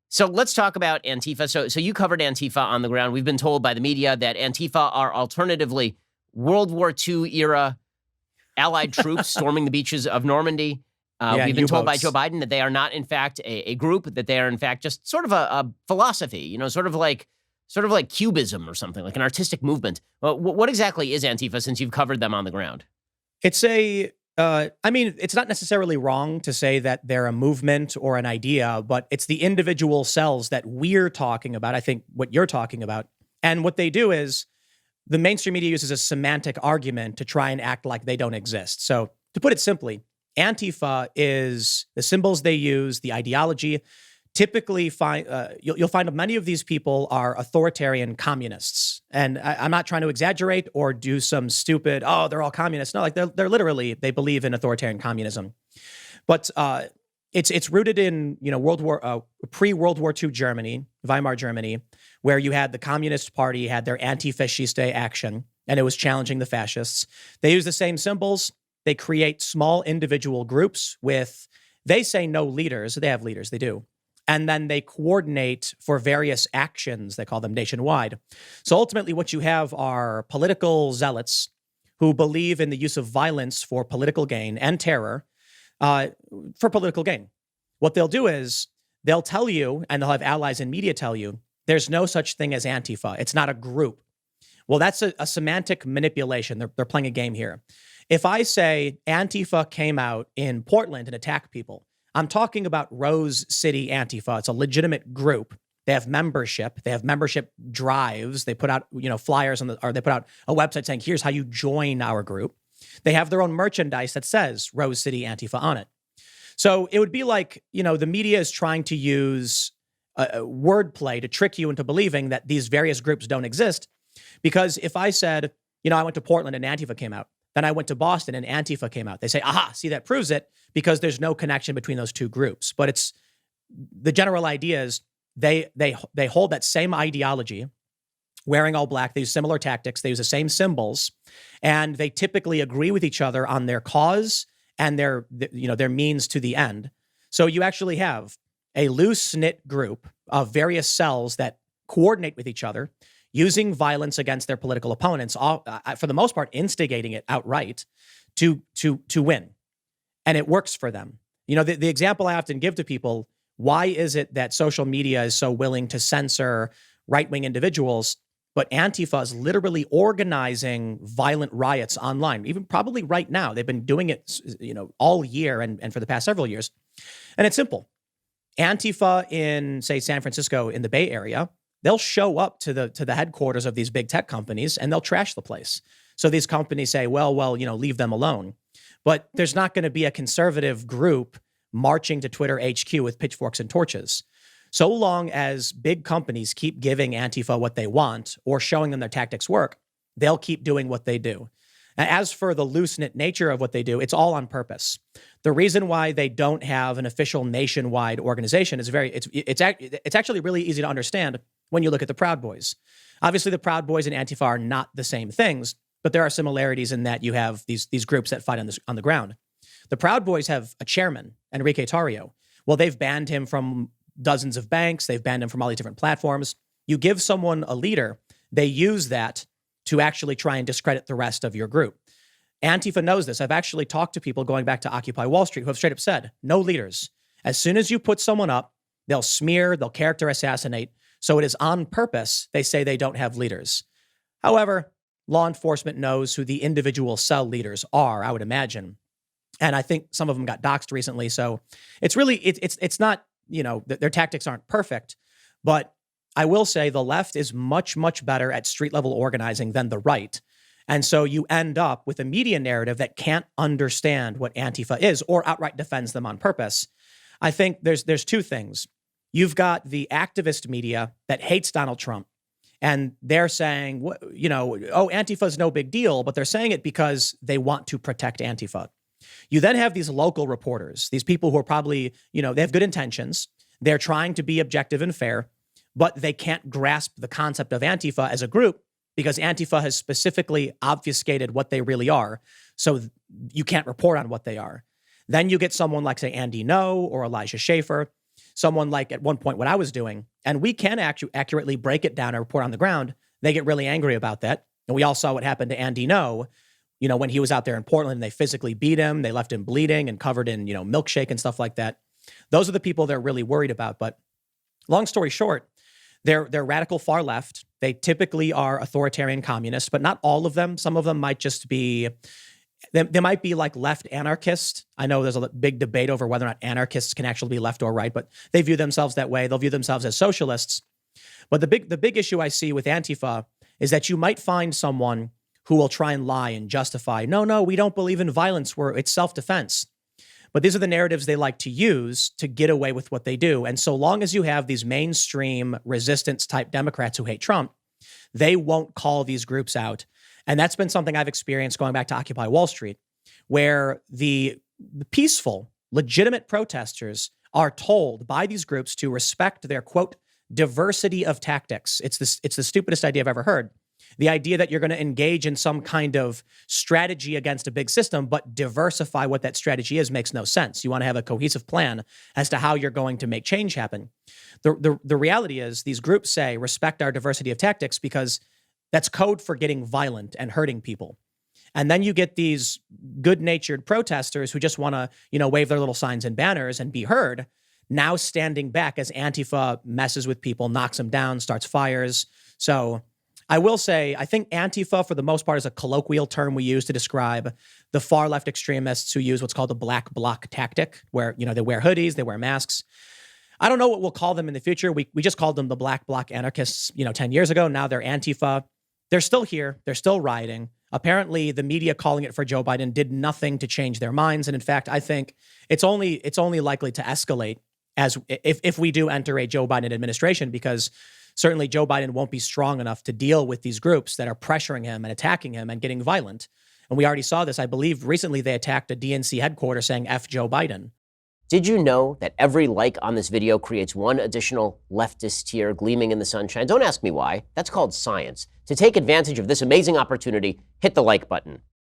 So let's talk about Antifa. So you covered Antifa on the ground. We've been told by the media that Antifa are alternatively World War II era Allied troops storming the beaches of Normandy. We've been told by Joe Biden that they are not, in fact, a group, that they are, in fact, just sort of a philosophy, sort of like Cubism or something, like an artistic movement. What exactly is Antifa, since you've covered them on the ground? It's it's not necessarily wrong to say that they're a movement or an idea, but it's the individual cells that we're talking about, I think what you're talking about. And what they do is the mainstream media uses a semantic argument to try and act like they don't exist. So to put it simply, Antifa is the symbols they use, the ideology. Typically, you'll find many of these people are authoritarian communists. And I'm not trying to exaggerate or do some stupid, they're all communists. No, like they're literally, they believe in authoritarian communism. But it's rooted in, pre-World War II Germany, Weimar Germany, where you had the Communist Party had their anti-fasciste action, and it was challenging the fascists. They use the same symbols. They create small individual groups with, they say no leaders. They have leaders, they do. And then they coordinate for various actions. They call them nationwide. So ultimately what you have are political zealots who believe in the use of violence for political gain and terror for political gain. What they'll do is they'll tell you, and they'll have allies in media tell you, there's no such thing as Antifa. It's not a group. Well, that's a semantic manipulation. They're playing a game here. If I say Antifa came out in Portland and attacked people, I'm talking about Rose City Antifa. It's a legitimate group. They have membership. They have membership drives. They put out, flyers or they put out a website saying, here's how you join our group. They have their own merchandise that says Rose City Antifa on it. So it would be like, the media is trying to use wordplay to trick you into believing that these various groups don't exist. Because if I said, I went to Portland and Antifa came out, then I went to Boston and Antifa came out. They say, aha, see, that proves it, because there's no connection between those two groups. But it's the general idea is they hold that same ideology, wearing all black. They use similar tactics. They use the same symbols, and they typically agree with each other on their cause and their means to the end. So you actually have a loose-knit group of various cells that coordinate with each other, using violence against their political opponents, for the most part, instigating it outright to win. And it works for them. The example I often give to people, why is it that social media is so willing to censor right-wing individuals, but Antifa is literally organizing violent riots online, even probably right now. They've been doing it, all year and for the past several years. And it's simple. Antifa in, say, San Francisco, in the Bay Area, they'll show up to the headquarters of these big tech companies and they'll trash the place. So these companies say, well, leave them alone. But there's not going to be a conservative group marching to Twitter HQ with pitchforks and torches. So long as big companies keep giving Antifa what they want or showing them their tactics work, they'll keep doing what they do. As for the loose-knit nature of what they do, it's all on purpose. The reason why they don't have an official nationwide organization is it's actually really easy to understand when you look at the Proud Boys. Obviously, the Proud Boys and Antifa are not the same things, but there are similarities in that you have these groups that fight on the ground. The Proud Boys have a chairman, Enrique Tarrio. Well, they've banned him from dozens of banks. They've banned him from all these different platforms. You give someone a leader, they use that to actually try and discredit the rest of your group. Antifa knows this. I've actually talked to people going back to Occupy Wall Street who have straight up said, no leaders. As soon as you put someone up, they'll smear, they'll character assassinate. So it is on purpose they say they don't have leaders. However, law enforcement knows who the individual cell leaders are, I would imagine. And I think some of them got doxxed recently. So it's really, it's not, their tactics aren't perfect, but I will say the left is much, much better at street level organizing than the right. And so you end up with a media narrative that can't understand what Antifa is or outright defends them on purpose. I think there's two things. You've got the activist media that hates Donald Trump, and they're saying, Antifa is no big deal, but they're saying it because they want to protect Antifa. You then have these local reporters, these people who are probably, they have good intentions. They're trying to be objective and fair, but they can't grasp the concept of Antifa as a group because Antifa has specifically obfuscated what they really are. So you can't report on what they are. Then you get someone like, say, Andy Ngo or Elijah Schaffer. someone like at one point what I was doing, and we can accurately break it down and report on the ground, they get really angry about that. And we all saw what happened to Andy No, when he was out there in Portland, they physically beat him. They left him bleeding and covered in, milkshake and stuff like that. Those are the people they're really worried about. But long story short, they're radical far left. They typically are authoritarian communists, but not all of them. Some of them might just be, they might be like left anarchist. I know there's a big debate over whether or not anarchists can actually be left or right, but they view themselves that way. They'll view themselves as socialists. But the big issue I see with Antifa is that you might find someone who will try and lie and justify, no, we don't believe in violence, it's self-defense. But these are the narratives they like to use to get away with what they do. And so long as you have these mainstream resistance type Democrats who hate Trump, they won't call these groups out. And that's been something I've experienced going back to Occupy Wall Street, where the peaceful, legitimate protesters are told by these groups to respect their, quote, diversity of tactics. It's the stupidest idea I've ever heard. The idea that you're going to engage in some kind of strategy against a big system, but diversify what that strategy is makes no sense. You want to have a cohesive plan as to how you're going to make change happen. The reality is these groups say, respect our diversity of tactics, because that's code for getting violent and hurting people. And then you get these good-natured protesters who just want to, wave their little signs and banners and be heard, now standing back as Antifa messes with people, knocks them down, starts fires. So I will say, I think Antifa, for the most part, is a colloquial term we use to describe the far left extremists who use what's called the black bloc tactic, where, they wear hoodies, they wear masks. I don't know what we'll call them in the future. We just called them the black bloc anarchists, 10 years ago. Now they're Antifa. They're still here. They're still rioting. Apparently, the media calling it for Joe Biden did nothing to change their minds. And in fact, I think it's only likely to escalate if we do enter a Joe Biden administration, because certainly Joe Biden won't be strong enough to deal with these groups that are pressuring him and attacking him and getting violent. And we already saw this. I believe recently they attacked a DNC headquarters saying F Joe Biden. Did you know that every like on this video creates one additional leftist tear gleaming in the sunshine? Don't ask me why. That's called science. To take advantage of this amazing opportunity, hit the like button.